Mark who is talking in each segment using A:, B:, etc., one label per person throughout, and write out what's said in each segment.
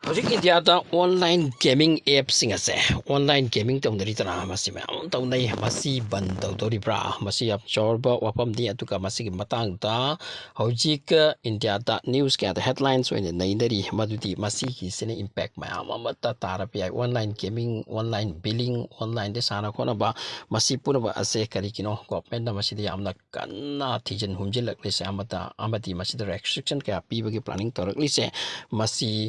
A: Hojik India da online gaming apps singa se online gaming tong dari tana masi ma tong nei masi ban tau dori bra masi ap chorba wapam di atuka masi gi matang da hojik India da news ka the headlines when nei dari madudi masi gi sine impact ma ama ta tara pi online gaming online billing online de sana kona ba masi puna ba ase kari kino government na masi de amna kanna thijen humjil lak le se amata amati masi de restriction ka pi bagi planning torak li se masi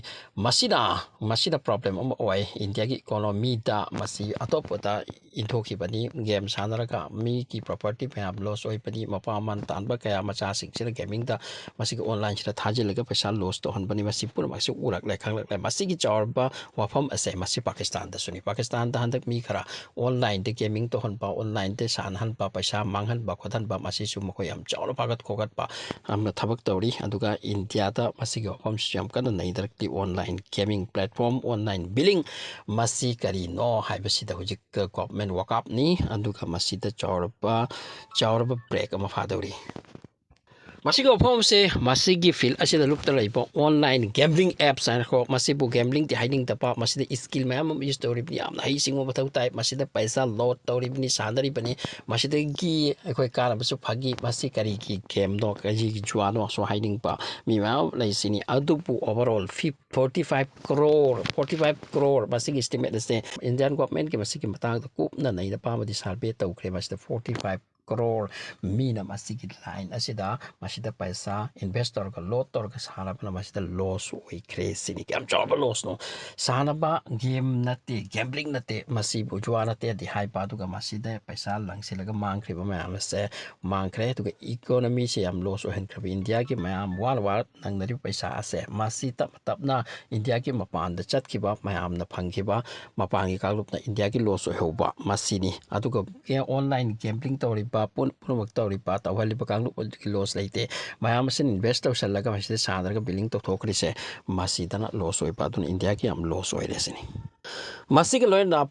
A: Masida problem oi India ki economy da masi atopota intoki bani game sanaraka mi ki property payam loss oi pani mapa man tanba kaya macha sing gaming da masi online sira thajilaga paisa loss to hon bani masi pura masi urak le khang le masi ki chorba wafam ase masi Pakistan da suni Pakistan da handak mi khara online de gaming to hon ba online de san han ba paisa manghan ba khodan ba masi su mo yam chawla pagat khogat ba am thabak tawri aduga India da masi ki wafam syam kan nei directly online gaming platform online billing masi kari no haibasida hujik government wakap ni aduga masida chawraba break ama fadawri Masigi phom se masigi fil asida lupta laibo online gambling apps and ko masibu gambling ti hiding tapa masida skill mayam use tori bi am hai singo bathau tai masida paisa load tori bi sandari bani masida gi khoi kara basu phagi masi kari ki game do ka ji jwa no so hiding pa mi ma lai sini adupu overall 45 crore masigi estimate se Indian government ke masigi matang ku na nai da pa ma di sarbe tau kre masida 45 crore mina masigi line asida masida paisa investor ka lotor ka sana pa masida loss oi crazy ni kam job loss no sana ba game nate gambling nate masi bujwa nate di hai pa du ka masida paisa lang sila ka mang khre ba ma se mang khre tu ka economy se am loss o hen khre India ki mayam war nang nari paisa ase masi tap na India ki mapan da chat ki ba mayam na phang ki ba mapangi ka lup na India ki loss o hoba masi ni atu ka online gambling tori ba pun tori ba ta wali ba kang lup ki loss laite mayam sen investor salaga masida sadar ka billing to thokri se masida na loss oi pa dun India ki am loss oi resini Masig na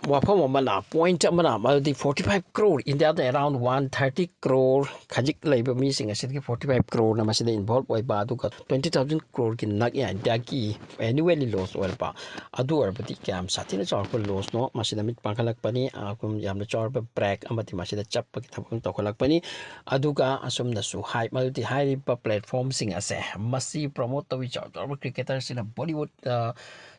A: wafam mana point mana maldi 45 crore India da around 130 crore khajik labor missing asid ki 45 crore na masida involved oi ba du ka 20,000 crore ki nak ya India ki annually loss oi pa adu arbati kam satina chawr loss no masida mit pangkalak pani akum yamna chawr break amati masida chap ki thapung to khalak pani adu ka asum na su high maldi high pa platform sing ase masi promote to chawr cricketers in a Bollywood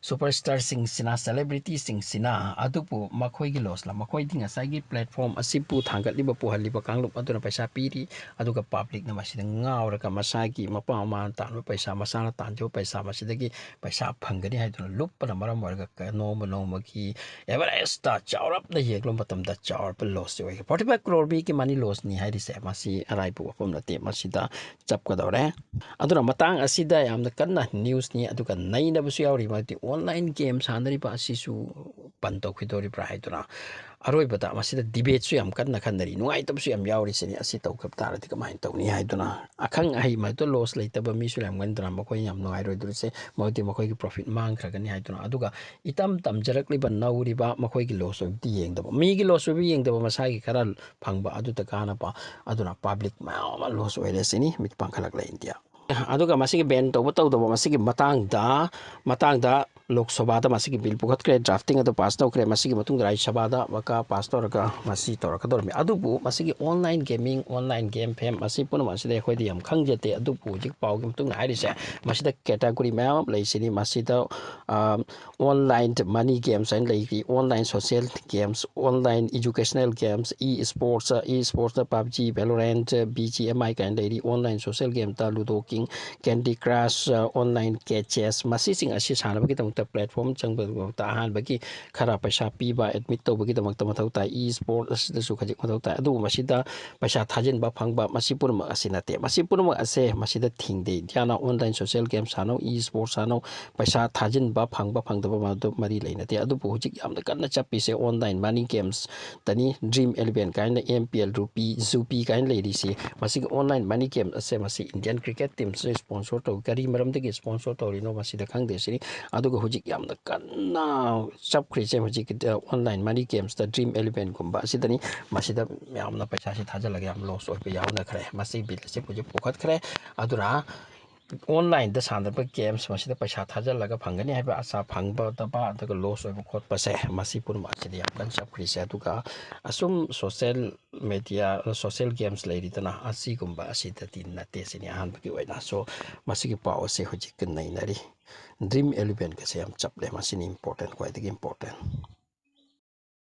A: superstar sing sina celebrity sing sina adupu makhoi gi loss la makhoi ding asai gi platform asipu thangat liba pu haliba kanglup aduna paisa piri aduga public na masida ngaura ka masagi mapa ma tan paisa masana tan jo paisa masida gi paisa phangani haiduna lup na maram warga ka no ma ki everest ta chawrap na yeklom batam da chawr pa loss oi 45 crore bi ki money loss ni hairi se masi arai pu pom na te masida chap ka dore aduna matang asida yamna kanna news ni aduga naina busu yauri ma online game sanari pa asisu panto khidori pra haiduna aroi bata masida debate su yam kan na khanari nuai tab su yam yauri sini asi tau kap tar ti kamai tau ni haiduna akhang ai ma to loss leita ba mi su yam gan dra ma ko yam no ai roi dur se ma ti ma ko gi profit mang khra gani haiduna aduga itam tam jarak li ba nauri ba ma ko gi loss of ti yeng da mi gi loss bi yeng da ba masa gi karal phangba adu ta kana pa aduna public ma loss oi le sini mit pangkhalak la India aduga masigi ben to to masigi matangda Lok Sabha da masigi bill pukat kre drafting ado pass to kre masigi matung Raj Sabha da maka pass to ka masi to ka dor mi adubu masigi online gaming online game fam masi pun masida khoi di am khang jete adubu jik pau gim tung ai se masida category ma lei sini masida online money games and lei online social games online educational games e-sports da PUBG Valorant BGMI kan lei online social game ta Ludo King Candy Crush online catches masi sing asi sana bagi ta platform chang ba ta han bagi khara paisa pi ba admit to bagi tamak mathau ta e-sport asida su khajik mathau ta adu masida paisa thajin ba phangba masipur ma asina te masipur ma ase masida thing de diana online social games sano e-sport sano paisa thajin ba phangba phangdaba ma do mari leina te adu bu hujik yamna kanna chapi se online money games tani dream 11 kind MPL rupee zupi kind lady si masig online money game ase masi Indian cricket team se sponsor to gari maram de sponsor to rino masida khang de sini aduga hujik yamna kanna chap khrise hujik online money games the dream 11 gumba sidani masida yamna paisa si thaja lage yam loss oi pe yauna khre masi bil se pujik pokhat khre adura online da sanadaba games masida paisa thajallaga phangani haiba asa phangba daba daga loss oiba khotpa se masi purma asidi yam kan chapri se aduga asum social games leiridana asi gumba asida tin nate sini han bagi oina so masigi paw se hojik kan nainari dream 11 ka se yam chaple masini important quite important